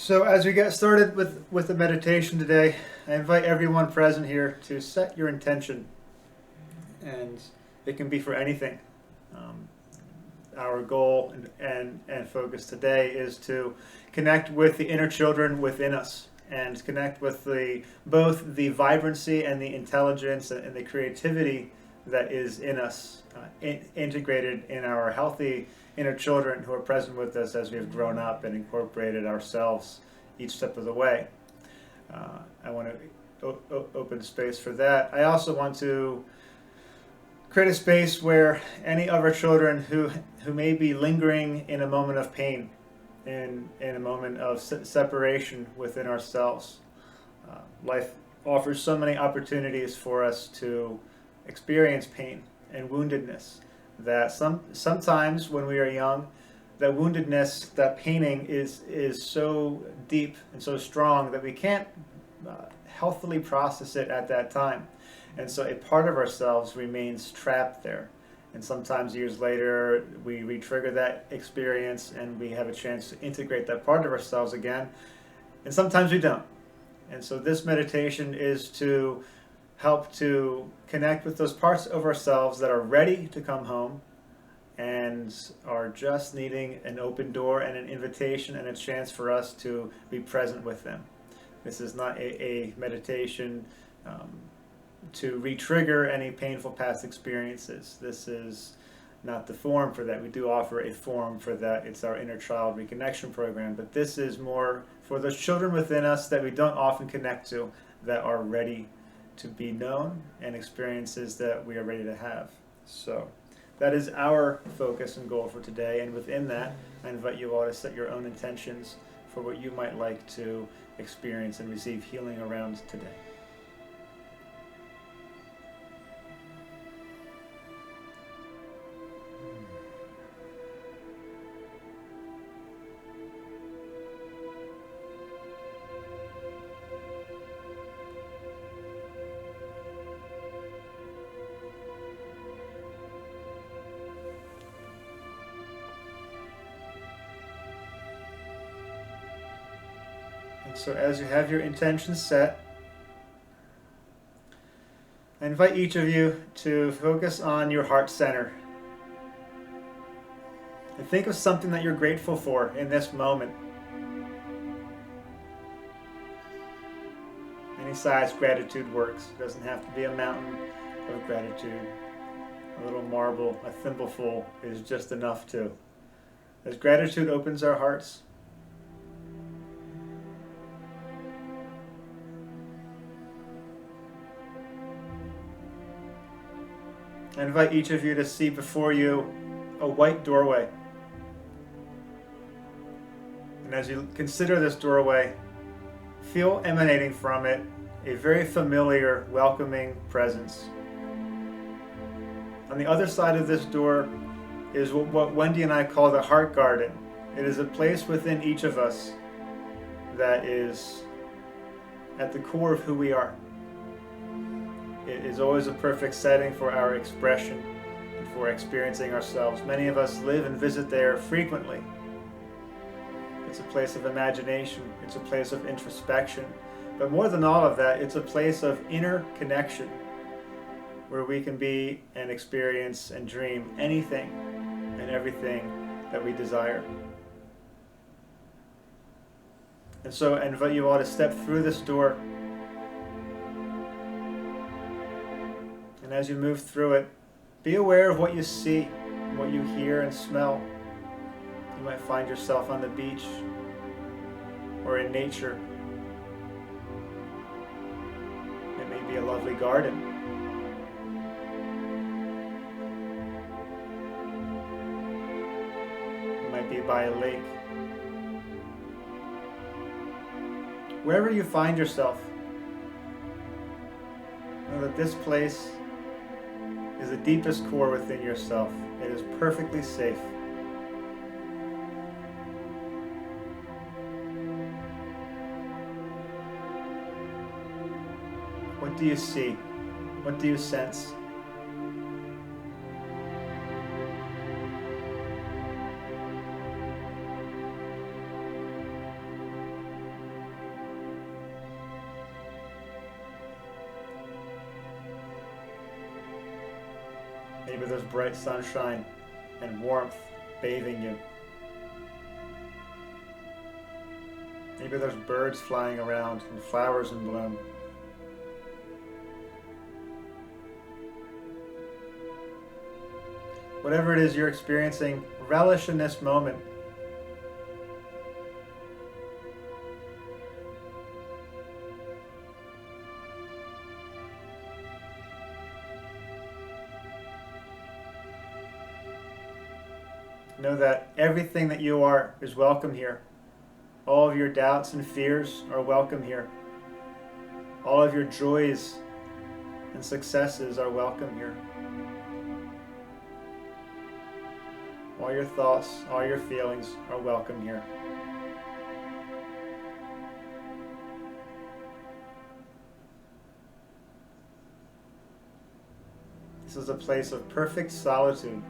So as we get started with the meditation today, I invite everyone present here to set your intention, and it can be for anything. Um, our goal and focus today is to connect with the inner children within us and connect with both the vibrancy and the intelligence and the creativity that is in us, integrated in our healthy inner children who are present with us as we've grown up and incorporated ourselves each step of the way. I want to open space for that. I also want to create a space where any of our children who may be lingering in a moment of pain, in a moment of separation within ourselves. Life offers so many opportunities for us to experience pain and woundedness that sometimes when we are young, that woundedness, that paining is so deep and so strong that we can't healthily process it at that time. And so a part of ourselves remains trapped there. And sometimes years later, we re-trigger that experience and we have a chance to integrate that part of ourselves again. And sometimes we don't. And so this meditation is to help to connect with those parts of ourselves that are ready to come home and are just needing an open door and an invitation and a chance for us to be present with them. This is not a meditation to re-trigger any painful past experiences. This is not the forum for that. We do offer a forum for that. It's our inner child reconnection program, but this is more for those children within us that we don't often connect to, that are ready to be known, and experiences that we are ready to have. So that is our focus and goal for today, and within that, I invite you all to set your own intentions for what you might like to experience and receive healing around today. So as you have your intentions set, I invite each of you to focus on your heart center. And think of something that you're grateful for in this moment. Any size gratitude works. It doesn't have to be a mountain of gratitude. A little marble, a thimbleful is just enough too. As gratitude opens our hearts, I invite each of you to see before you a white doorway. And as you consider this doorway, feel emanating from it a very familiar, welcoming presence. On the other side of this door is what Wendy and I call the heart garden. It is a place within each of us that is at the core of who we are. It is always a perfect setting for our expression and for experiencing ourselves. Many of us live and visit there frequently. It's a place of imagination. It's a place of introspection. But more than all of that, it's a place of inner connection where we can be and experience and dream anything and everything that we desire. And so I invite you all to step through this door. And as you move through it, be aware of what you see, what you hear and smell. You might find yourself on the beach or in nature. It may be a lovely garden. It might be by a lake. Wherever you find yourself, know that this place is the deepest core within yourself. It is perfectly safe. What do you see? What do you sense? Maybe there's bright sunshine and warmth bathing you. Maybe there's birds flying around and flowers in bloom. Whatever it is you're experiencing, relish in this moment. Know that everything that you are is welcome here. All of your doubts and fears are welcome here. All of your joys and successes are welcome here. All your thoughts, all your feelings are welcome here. This is a place of perfect solitude.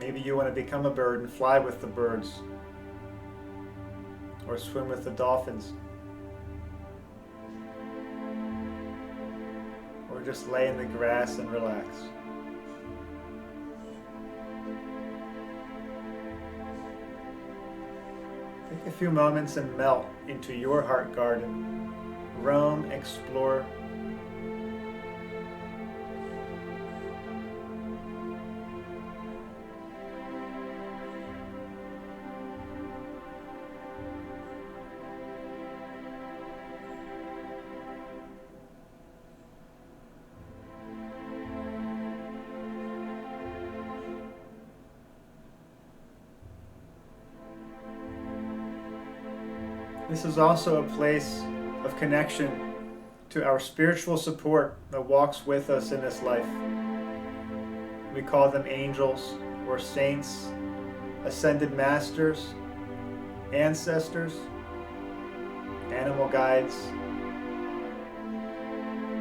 Maybe you want to become a bird and fly with the birds, or swim with the dolphins, or just lay in the grass and relax. Take a few moments and melt into your heart garden. Roam, explore. This is also a place of connection to our spiritual support that walks with us in this life. We call them angels or saints, ascended masters, ancestors, animal guides,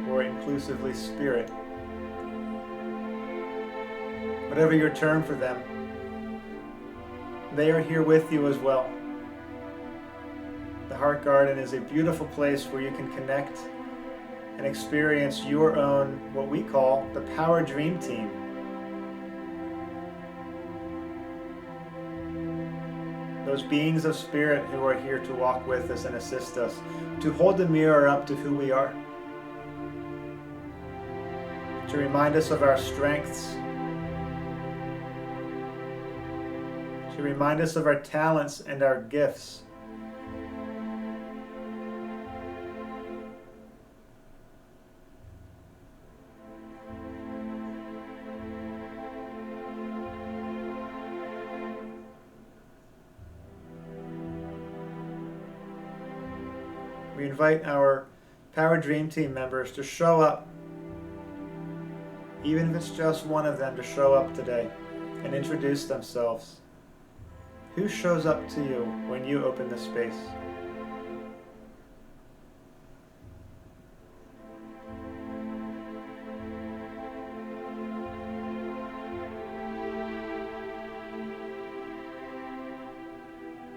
or inclusively spirit. Whatever your term for them, they are here with you as well. The Heart Garden is a beautiful place where you can connect and experience your own, what we call the Power Dream Team. Those beings of spirit who are here to walk with us and assist us, to hold the mirror up to who we are, to remind us of our strengths, to remind us of our talents and our gifts. We invite our Power Dream Team members to show up, even if it's just one of them to show up today and introduce themselves. Who shows up to you when you open the space?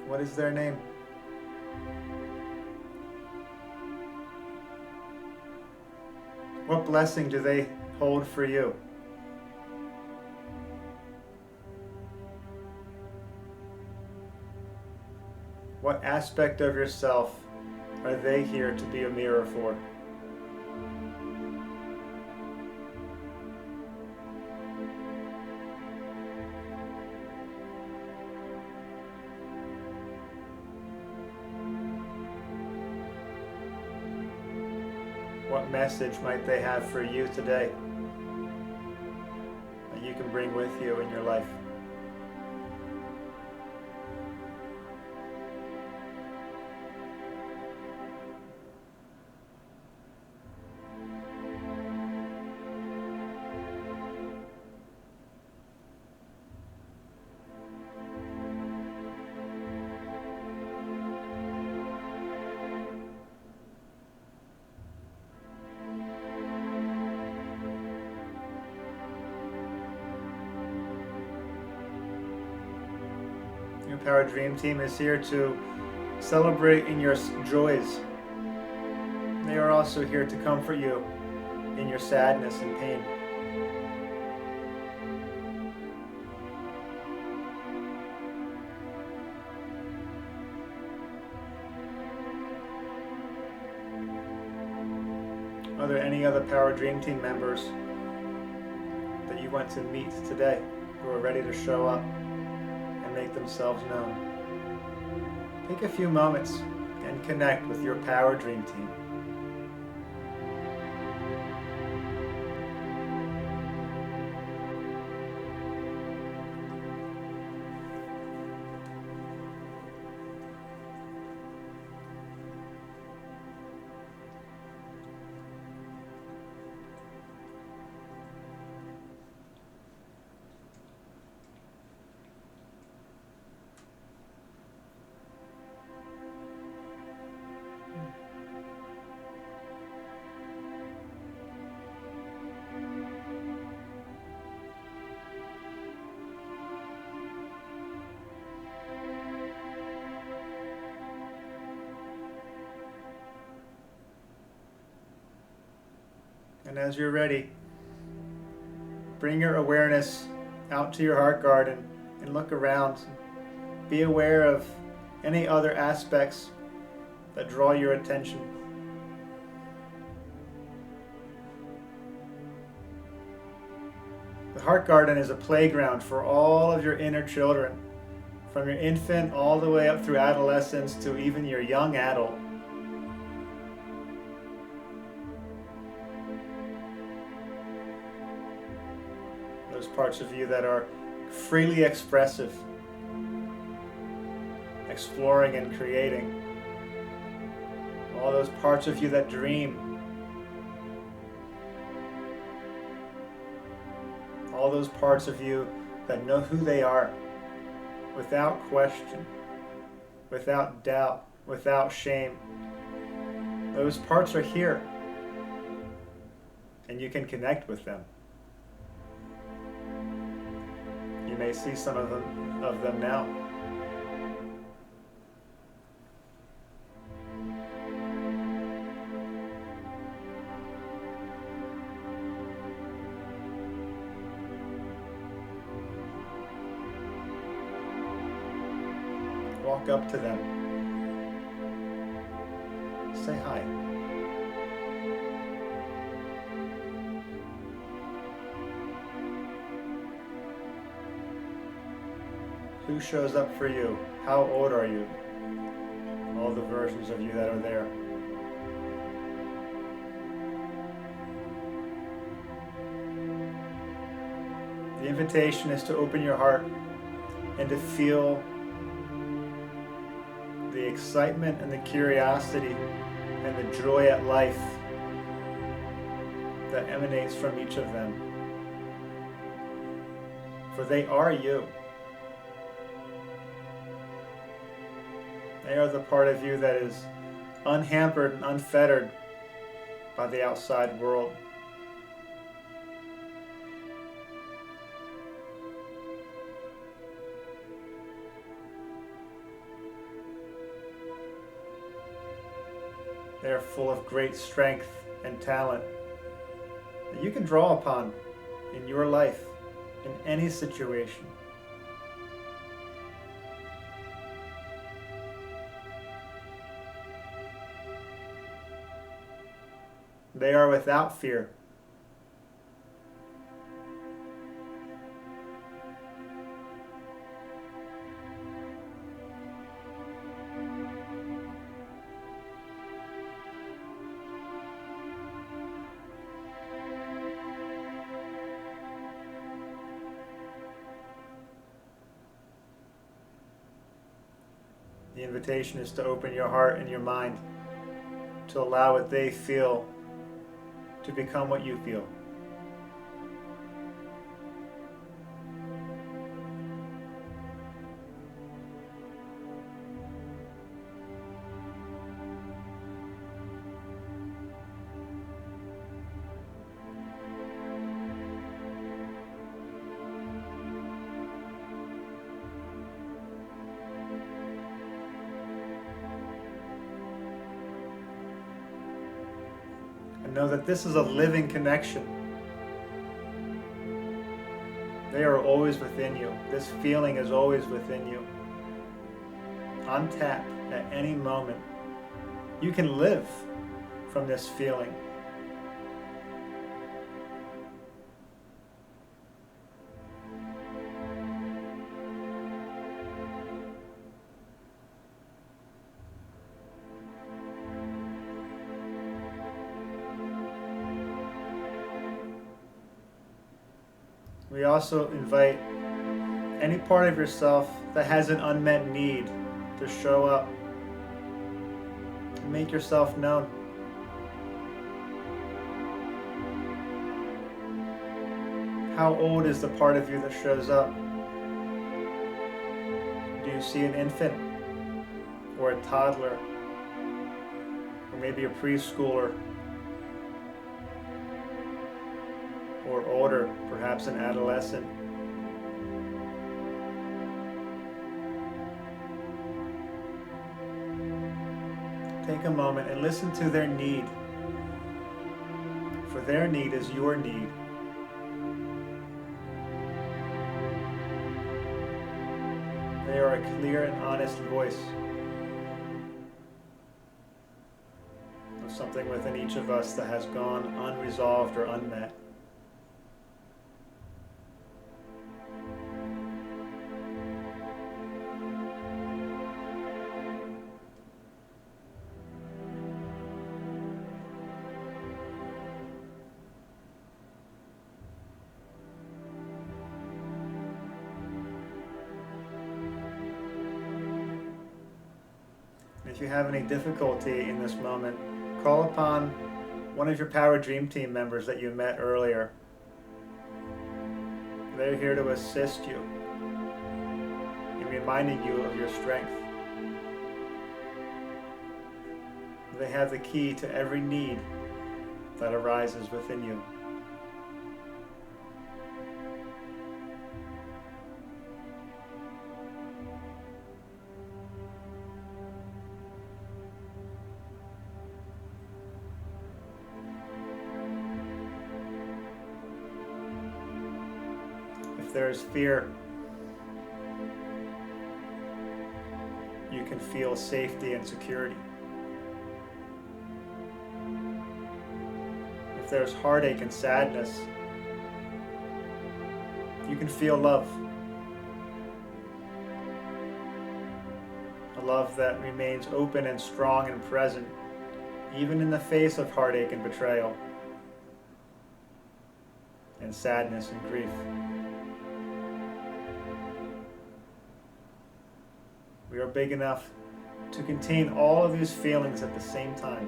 What is their name? What blessing do they hold for you? What aspect of yourself are they here to be a mirror for? What message might they have for you today that you can bring with you in your life? Power Dream Team is here to celebrate in your joys. They are also here to comfort you in your sadness and pain. Are there any other Power Dream Team members that you want to meet today who are ready to show up and make themselves known? Take a few moments and connect with your Power Dream Team. And as you're ready, bring your awareness out to your heart garden and look around. Be aware of any other aspects that draw your attention. The heart garden is a playground for all of your inner children, from your infant all the way up through adolescence to even your young adult. Those parts of you that are freely expressive, exploring and creating. All those parts of you that dream. All those parts of you that know who they are without question, without doubt, without shame. Those parts are here, and you can connect with them. You may see some of them now. Walk up to them. Say hi. Who shows up for you? How old are you? All the versions of you that are there. The invitation is to open your heart and to feel the excitement and the curiosity and the joy at life that emanates from each of them. For they are you. They are the part of you that is unhampered and unfettered by the outside world. They are full of great strength and talent that you can draw upon in your life, in any situation. They are without fear. The invitation is to open your heart and your mind to allow what they feel to become what you feel. And know that this is a living connection. They are always within you. This feeling is always within you. On tap at any moment. You can live from this feeling. We also invite any part of yourself that has an unmet need to show up. Make yourself known. How old is the part of you that shows up? Do you see an infant or a toddler or maybe a preschooler or older, perhaps an adolescent? Take a moment and listen to their need, for their need is your need. They are a clear and honest voice of something within each of us that has gone unresolved or unmet. If you have any difficulty in this moment, call upon one of your Power Dream Team members that you met earlier. They're here to assist you in reminding you of your strength. They have the key to every need that arises within you. If there is fear, you can feel safety and security. If there's heartache and sadness, you can feel love. A love that remains open and strong and present, even in the face of heartache and betrayal, and sadness and grief. We are big enough to contain all of these feelings at the same time.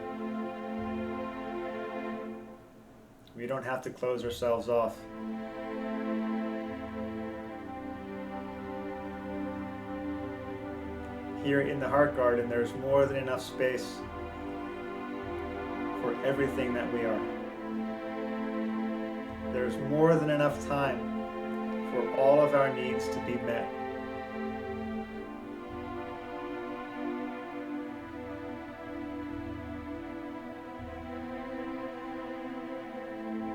We don't have to close ourselves off. Here in the Heart Garden, there's more than enough space for everything that we are. There's more than enough time for all of our needs to be met.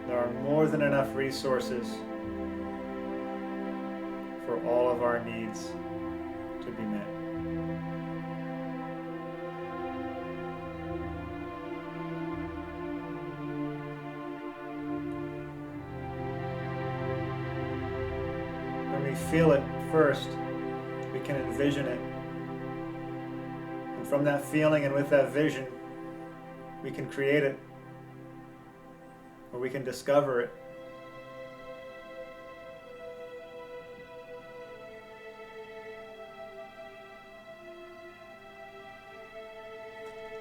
There are more than enough resources for all of our needs to be met. When we feel it first, we can envision it. And from that feeling and with that vision, we can create it. Or we can discover it.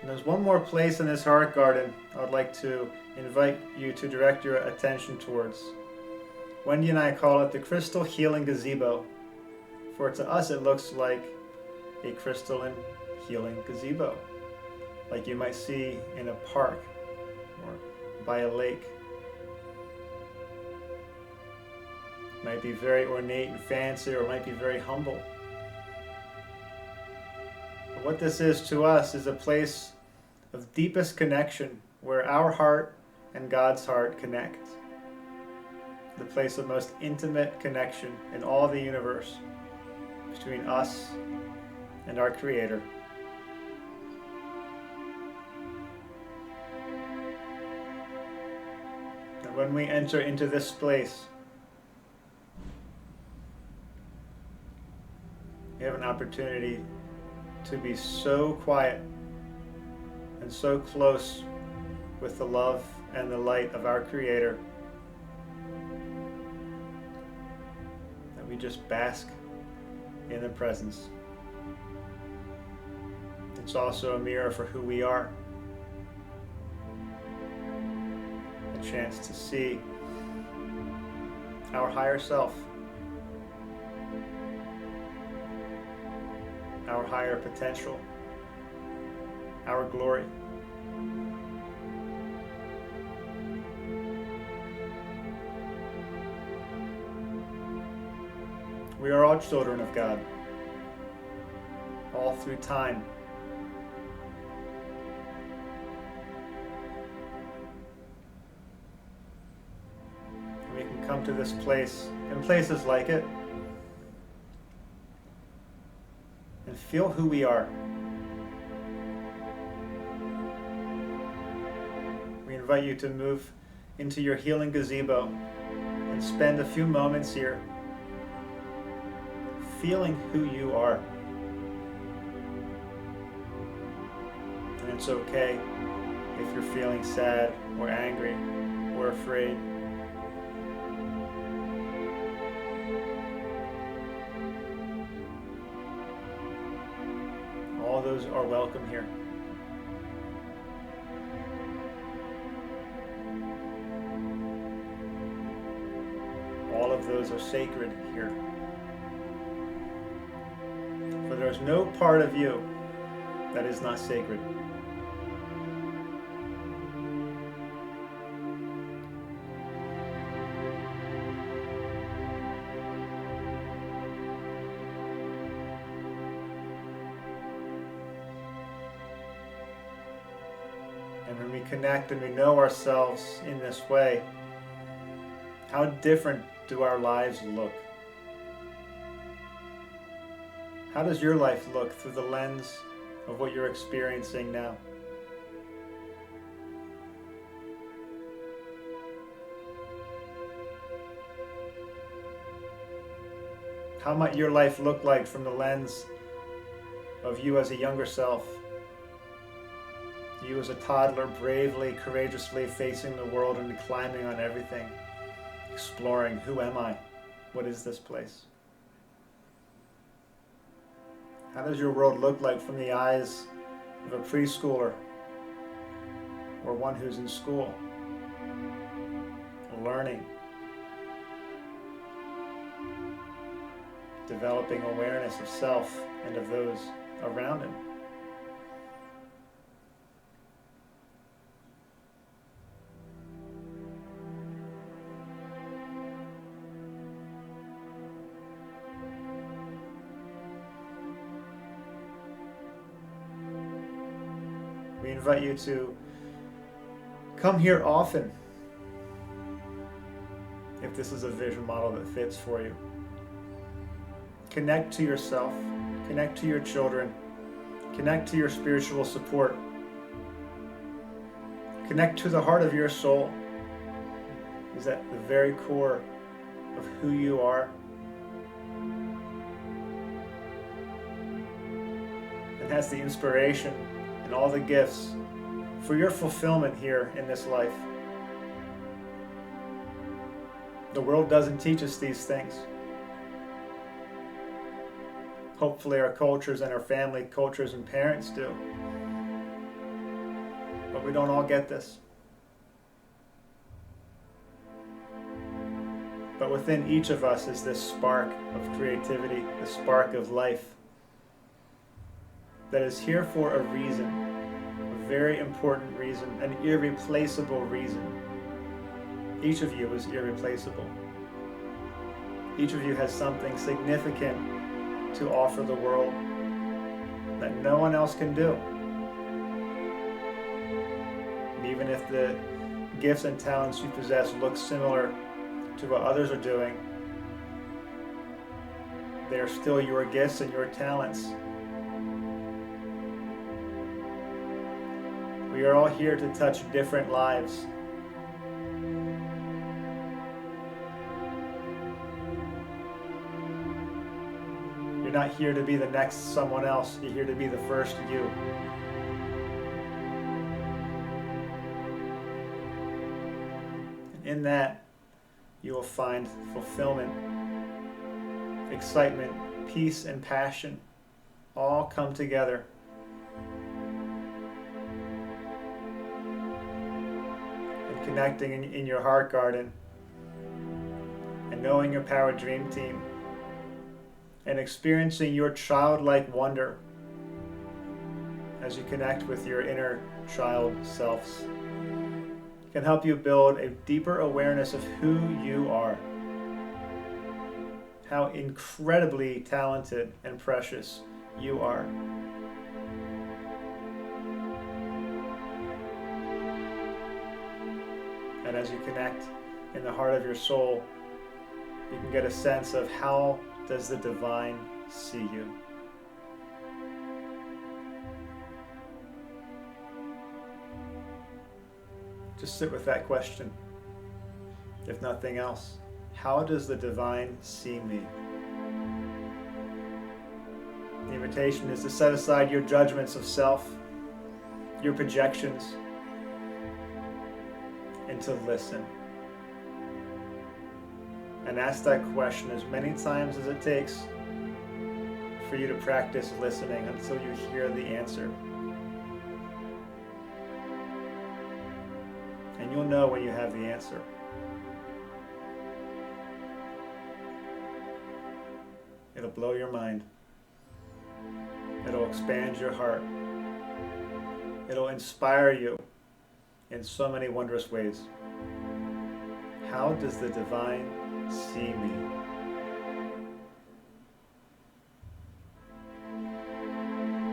And there's one more place in this Heart Garden I would like to invite you to direct your attention towards. Wendy and I call it the Crystal Healing Gazebo, for to us it looks like a crystalline healing gazebo, like you might see in a park or by a lake. Might be very ornate and fancy, or might be very humble. But what this is to us is a place of deepest connection where our heart and God's heart connect. The place of most intimate connection in all the universe between us and our Creator. And when we enter into this place, we have an opportunity to be so quiet and so close with the love and the light of our Creator that we just bask in the presence. It's also a mirror for who we are, a chance to see our higher self, our higher potential, our glory. We are all children of God, all through time. And we can come to this place and places like it and feel who we are. We invite you to move into your healing gazebo and spend a few moments here feeling who you are. And it's okay if you're feeling sad or angry or afraid. All those are welcome here. All of those are sacred here. For there is no part of you that is not sacred. And when we connect and we know ourselves in this way, how different do our lives look? How does your life look through the lens of what you're experiencing now? How might your life look like from the lens of you as a younger self? You as a toddler, bravely, courageously facing the world and climbing on everything, exploring, who am I? What is this place? How does your world look like from the eyes of a preschooler or one who's in school, learning, developing awareness of self and of those around him? We invite you to come here often if this is a vision model that fits for you. Connect to yourself, connect to your children, connect to your spiritual support, connect to the heart of your soul. Is at the very core of who you are. And has the inspiration and all the gifts for your fulfillment here in this life. The world doesn't teach us these things. Hopefully our cultures and our family cultures and parents do. But we don't all get this. But within each of us is this spark of creativity, the spark of life that is here for a reason, a very important reason, an irreplaceable reason. Each of you is irreplaceable. Each of you has something significant to offer the world that no one else can do. And even if the gifts and talents you possess look similar to what others are doing, they are still your gifts and your talents. We are all here to touch different lives. You're not here to be the next someone else. You're here to be the first you. In that, you will find fulfillment, excitement, peace, and passion all come together. And connecting in your heart garden, and knowing your power dream team, and experiencing your childlike wonder as you connect with your inner child selves, can help you build a deeper awareness of who you are, how incredibly talented and precious you are. And as you connect in the heart of your soul, you can get a sense of how does the divine see you. Just sit with that question. If nothing else, how does the divine see me? The invitation is to set aside your judgments of self, your projections, and to listen. And ask that question as many times as it takes for you to practice listening until you hear the answer. And you'll know when you have the answer. It'll blow your mind. It'll expand your heart. It'll inspire you in so many wondrous ways. How does the divine see me?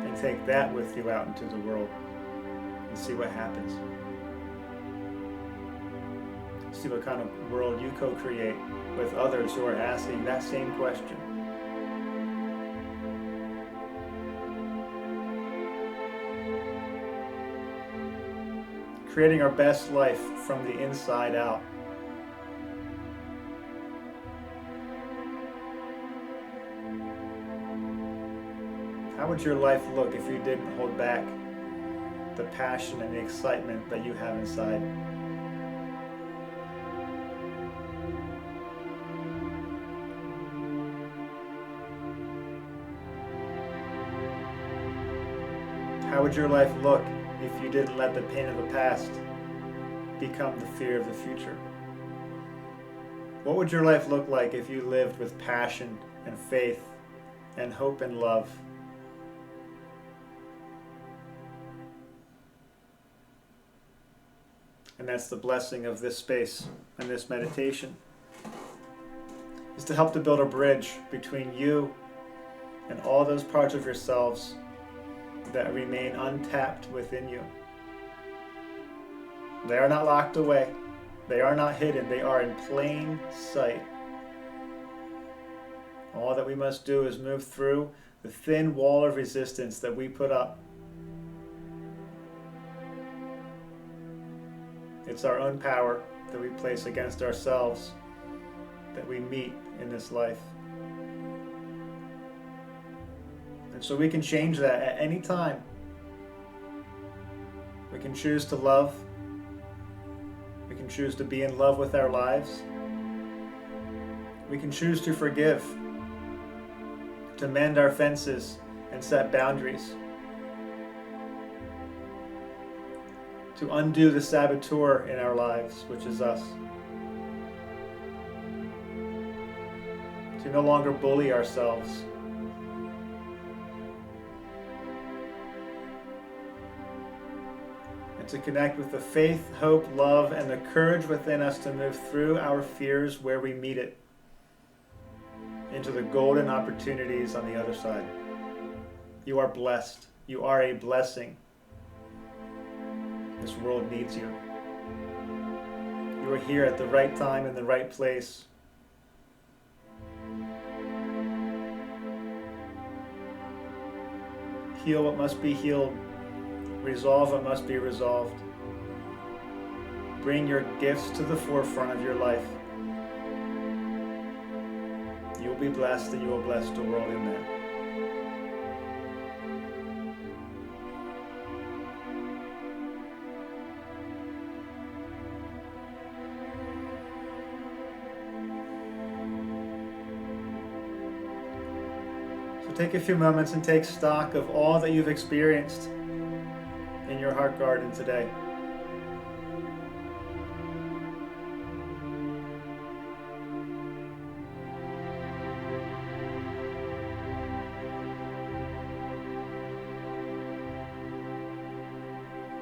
And take that with you out into the world and see what happens. See what kind of world you co-create with others who are asking that same question. Creating our best life from the inside out. How would your life look if you didn't hold back the passion and the excitement that you have inside? How would your life look if you didn't let the pain of the past become the fear of the future? What would your life look like if you lived with passion and faith and hope and love? And that's the blessing of this space and this meditation, is to help to build a bridge between you and all those parts of yourselves that remain untapped within you. They are not locked away. They are not hidden. They are in plain sight. All that we must do is move through the thin wall of resistance that we put up. It's our own power that we place against ourselves that we meet in this life. And so we can change that at any time. We can choose to love. We can choose to be in love with our lives. We can choose to forgive, to mend our fences and set boundaries, to undo the saboteur in our lives, which is us, to no longer bully ourselves, and to connect with the faith, hope, love, and the courage within us to move through our fears where we meet it, into the golden opportunities on the other side. You are blessed. You are a blessing. This world needs you. You are here at the right time in the right place. Heal what must be healed. Resolve what must be resolved. Bring your gifts to the forefront of your life. You will be blessed, and you will bless the world in that. So take a few moments and take stock of all that you've experienced in your heart garden today.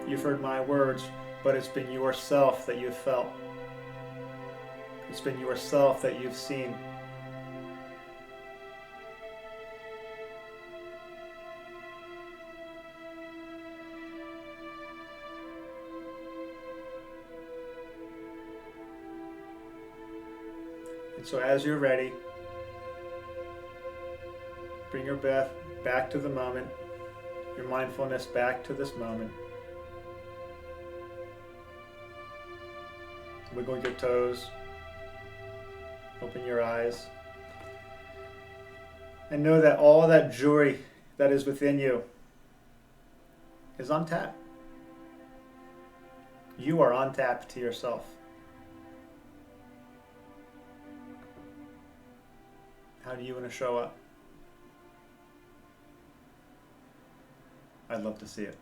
You've heard my words, but it's been yourself that you've felt. It's been yourself that you've seen. And so as you're ready, bring your breath back to the moment, your mindfulness back to this moment. Wiggle your toes, open your eyes, and know that all that joy that is within you is on tap. You are on tap to yourself. How do you want to show up? I'd love to see it.